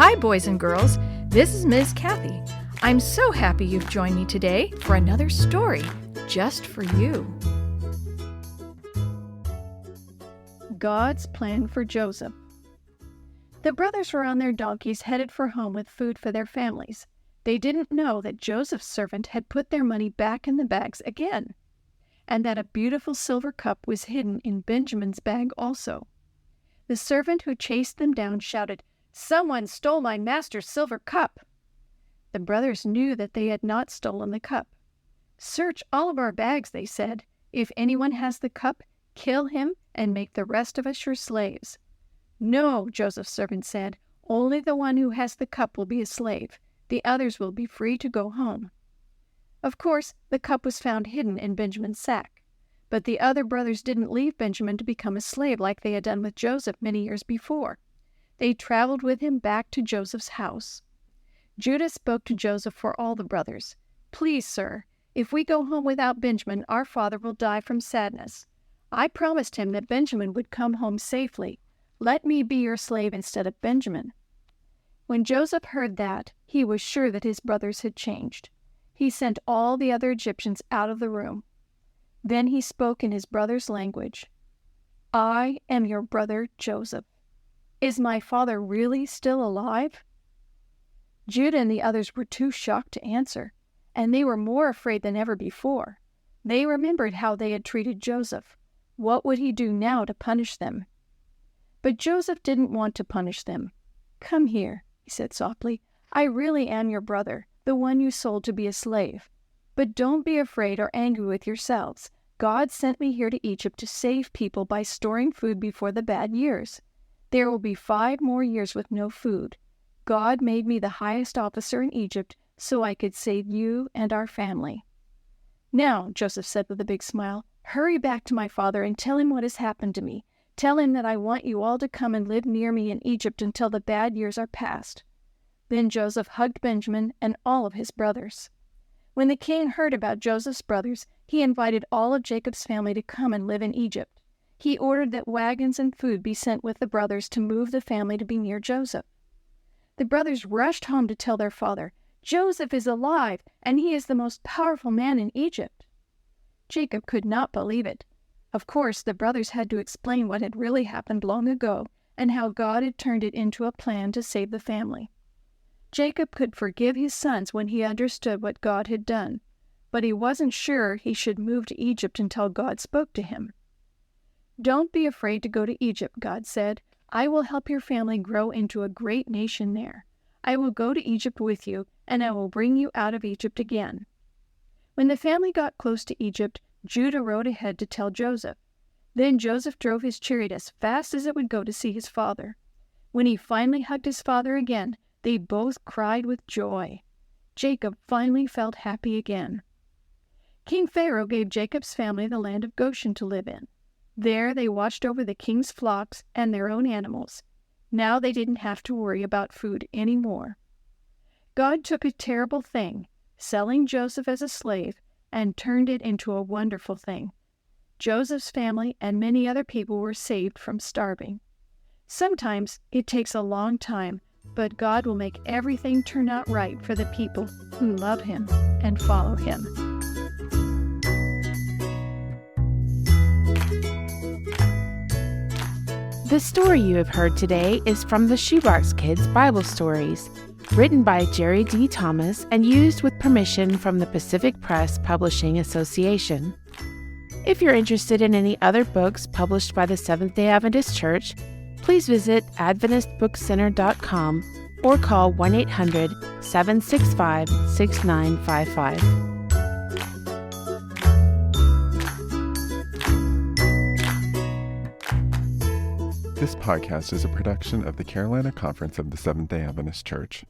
Hi, boys and girls. This is Ms. Kathy. I'm so happy you've joined me today for another story just for you. God's plan for Joseph. The brothers were on their donkeys headed for home with food for their families. They didn't know that Joseph's servant had put their money back in the bags again, and that a beautiful silver cup was hidden in Benjamin's bag also. The servant who chased them down shouted, "Someone stole my master's silver cup!" The brothers knew that they had not stolen the cup. "Search all of our bags," they said. "If anyone has the cup, kill him and make the rest of us your slaves." "No," Joseph's servant said. "Only the one who has the cup will be a slave. The others will be free to go home." Of course, the cup was found hidden in Benjamin's sack. But the other brothers didn't leave Benjamin to become a slave like they had done with Joseph many years before. They traveled with him back to Joseph's house. Judah spoke to Joseph for all the brothers. "Please, sir, if we go home without Benjamin, our father will die from sadness. I promised him that Benjamin would come home safely. Let me be your slave instead of Benjamin." When Joseph heard that, he was sure that his brothers had changed. He sent all the other Egyptians out of the room. Then he spoke in his brother's language. "I am your brother Joseph. Is my father really still alive?" Judah and the others were too shocked to answer, and they were more afraid than ever before. They remembered how they had treated Joseph. What would he do now to punish them? But Joseph didn't want to punish them. "Come here," he said softly. "I really am your brother, the one you sold to be a slave. But don't be afraid or angry with yourselves. God sent me here to Egypt to save people by storing food before the bad years. There will be 5 more years with no food. God made me the highest officer in Egypt so I could save you and our family." "Now," Joseph said with a big smile, "hurry back to my father and tell him what has happened to me. Tell him that I want you all to come and live near me in Egypt until the bad years are past." Then Joseph hugged Benjamin and all of his brothers. When the king heard about Joseph's brothers, he invited all of Jacob's family to come and live in Egypt. He ordered that wagons and food be sent with the brothers to move the family to be near Joseph. The brothers rushed home to tell their father, "Joseph is alive, and he is the most powerful man in Egypt." Jacob could not believe it. Of course, the brothers had to explain what had really happened long ago and how God had turned it into a plan to save the family. Jacob could forgive his sons when he understood what God had done, but he wasn't sure he should move to Egypt until God spoke to him. "Don't be afraid to go to Egypt," God said. "I will help your family grow into a great nation there. I will go to Egypt with you, and I will bring you out of Egypt again." When the family got close to Egypt, Judah rode ahead to tell Joseph. Then Joseph drove his chariot as fast as it would go to see his father. When he finally hugged his father again, they both cried with joy. Jacob finally felt happy again. King Pharaoh gave Jacob's family the land of Goshen to live in. There they watched over the king's flocks and their own animals. Now they didn't have to worry about food anymore. God took a terrible thing, selling Joseph as a slave, and turned it into a wonderful thing. Joseph's family and many other people were saved from starving. Sometimes it takes a long time, but God will make everything turn out right for the people who love Him and follow Him. The story you have heard today is from the Shoebox Kids Bible Stories, written by Jerry D. Thomas and used with permission from the Pacific Press Publishing Association. If you're interested in any other books published by the Seventh-day Adventist Church, please visit AdventistBookCenter.com or call 1-800-765-6955. This podcast is a production of the Carolina Conference of the Seventh-day Adventist Church.